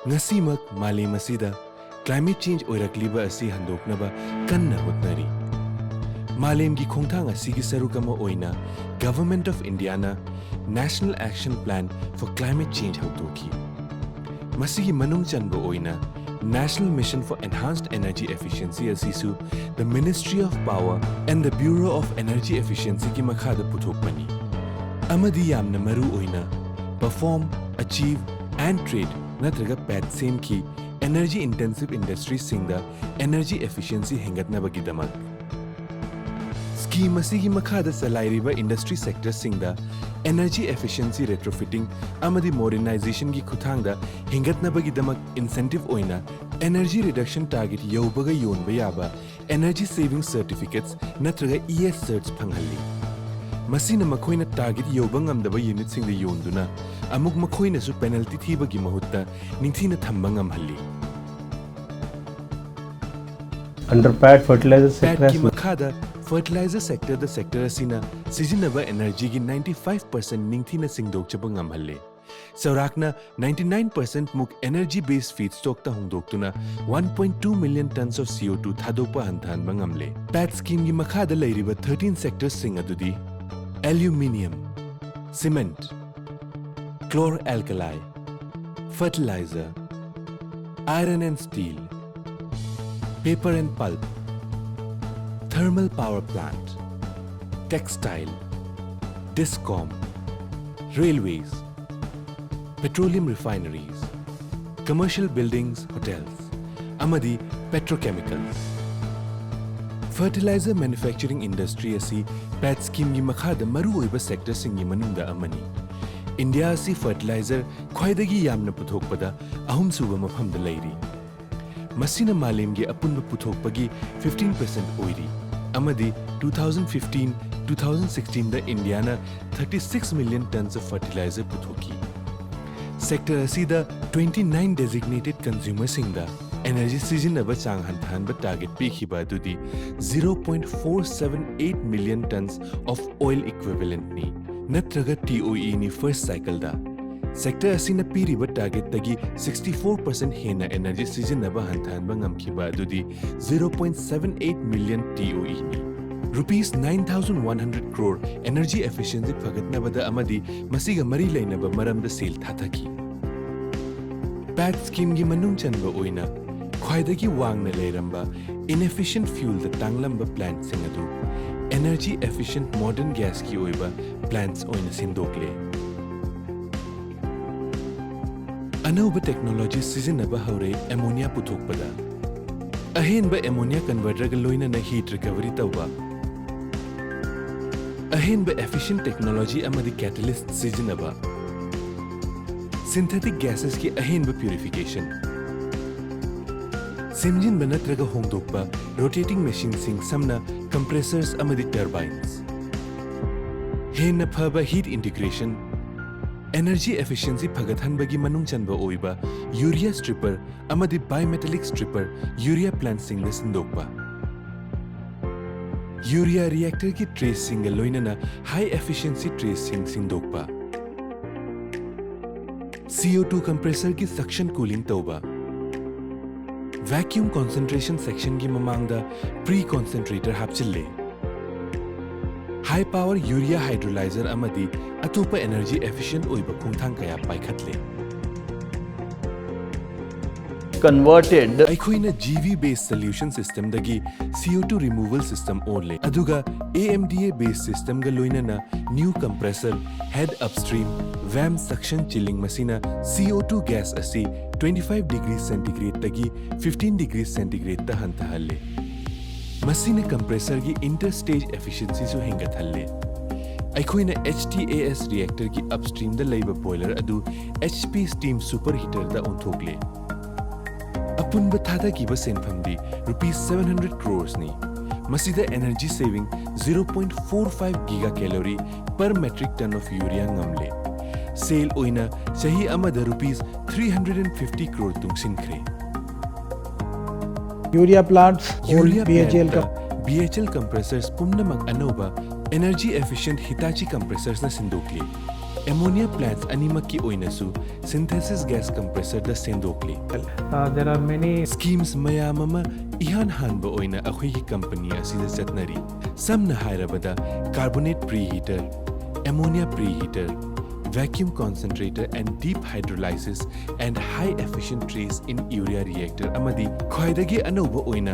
ngasimak malem asida climate change oirakliba asi handoknaba kanna hotnari. Malem gi khongthang asigi sarukama oina Government of India na National Action Plan for Climate Change hautoki. Masigi manung chanba oina National Mission for Enhanced Energy Efficiency asisu the Ministry of Power and the Bureau of Energy Efficiency ki makhada puthokpani. Amadi yamna maru oina perform, achieve and trade natraga PAT same ki energy intensive industries singda energy efficiency hengatnabagidamag. Scheme asigi makhada salairiba industry sector singda energy efficiency retrofitting amadi modernization gi khuthangda hengatnabagidamag incentive oina energy reduction target yaubaga yonba yaba energy saving certificates natraga ES certs phanghalli. Masina makhoina target yauba ngamdaba unit singda yonduna amuk makhoina su penalty thibagi mahutta ningthina thamba ngamhalli. Under PAT fertilizer sector PAT ki makhada fertilizer sector the sector asina sijinaba energy gi 95% ningthina singdok chaba ngamhalle. Saurakna 99% muk energy based feedstock ta hongdoktuna 1.2 million tons of CO2 thadokpa hanthan bangamle. PAT scheme gi makhada leiriba 13 sectors sing adudi aluminium, cement, chlor-alkali, fertilizer, iron and steel, paper and pulp, thermal power plant, textile, discom, railways, petroleum refineries, commercial buildings, hotels, amadi petrochemicals. Fertilizer manufacturing industry asi PAT scheme gi makhada maru oiba sector singi manungda amani. India asi fertilizer khwaidagi yamna puthokpada ahum suba mafhamda leiri. Masina malem gi apunba puthokpagi 15% oiri. Amadi 2015-2016 da India na 36 million tons of fertilizer puthoki. Sector asida 29 designated consumer singda energy sizinaba chang hanthanba target pikhiba adudi 0.478 million tons of oil equivalent ni natraga TOE ni first cycle da sector asina piriba target tagi 64% hena energy sizinaba hanthanba ngamkhiba adudi 0.78 million TOE ni rupees 9100 crore energy efficiency phagatnabada amadi masiga mari leinaba maramda sale thataki. PAT scheme gi manung chanba oina khwaidagi wangna leiramba inefficient fuel the tanglamba plants singadu energy efficient modern gas ki oiba plants oina sindokle. Anauba technology sizinaba haure ammonia puthokpada. Ahenba ammonia converter ga loina na heat recovery tawba. Ahenba efficient technology amadi catalyst sizinaba. Synthetic gases ki ahenba purification. Simjin banatraga hongdokpa rotating machines sing samna compressors amadi turbines. Hena phaba heat integration energy efficiency phagathanbagi manung chanba oiba urea stripper amadi bimetallic stripper urea plant sing na sindokpa. Urea reactor ki trace sing loinana high efficiency trace sing sindokpa. CO2 compressor ki suction cooling tauba. Vacuum concentration section ki mamangda pre-concentrator hapchille. High power urea hydrolyzer amadi atupa energy efficient oiba khongthang kaya paikhatle. converted Aikhoina GV based solution system dagi CO2 removal system only aduga AMDA based system ga loinana new compressor head upstream VAM suction chilling machine CO2 gas asi 25 degrees centigrade tagi 15 degrees centigrade ta hantahalle. Machine compressor gi interstage efficiency su hengathalle. Aikhoina HTAS reactor ki upstream da leiba boiler adu HP steam superheater da onthokle. Apunba thada kiba senphamdi rupees 700 crores ni. Masida energy saving 0.45 gigacalorie per metric ton of urea ngamle. Sale oina sahi amada rupees 350 crore tungsinkre. urea plants Urea BHL plant BHL compressors pumnamag anoba energy efficient Hitachi compressors na sindokle. Ammonia plants अनिमक की ओइनसु synthesis gas compressor द सेंदोकली There are many schemes मयाम अमा इहान हानबा ओइना अखोइगी कंपनी असिदा चतनरी समना हायरबदा carbonate preheater ammonia preheater vacuum concentrator and deep hydrolysis and high efficient trace in urea reactor amadi khwaidagi anauba oina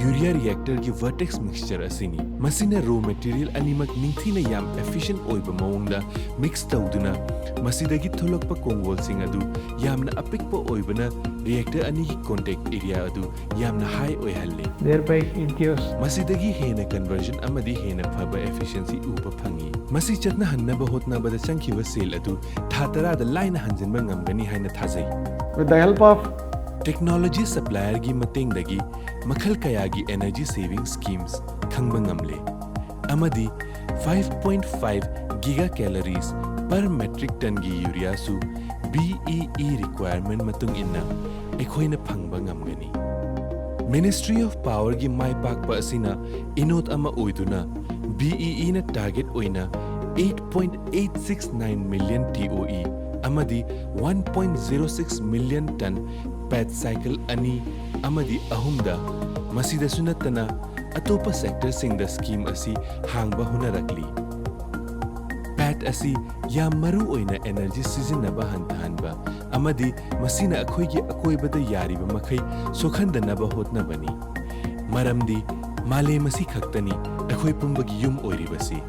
urea reactor gi vertex mixture asini masina raw material animak ningthina yam efficient oiba mawngda mix tawduna masidagi tholokpa kongwol sing adu yamna apikpa oibana reactor ani gi contact area adu yamna high oihalle thereby it gives masidagi hena conversion amadi hena phaba efficiency uba phangi masi chatna hannaba hotna bada changkhiba sale adu thatara da line hanjinba ngamgani haina thajai with the help of technology supplier gi mateng dagi makhal kaya gi energy saving schemes khangba ngamle amadi 5.5 gigacalories per metric ton gi urea su BEE requirement matung inna ekhoina phangba ngamgani Ministry of Power gi mai pakpa asina inot ama oiduna BEE na target oina 8.869 million TOE amadi 1.06 million ton PET cycle ani amadi ahumda masida sunatana atopa sector sing the scheme asi hangba hunarakli PET asi yam maru oina energy sizinaba hantahanba amadi masina akhoigi akoibada yariba makhai sokhandanaba hotnabani maramdi male masi khaktani akhoi pumbagi yum oiribasi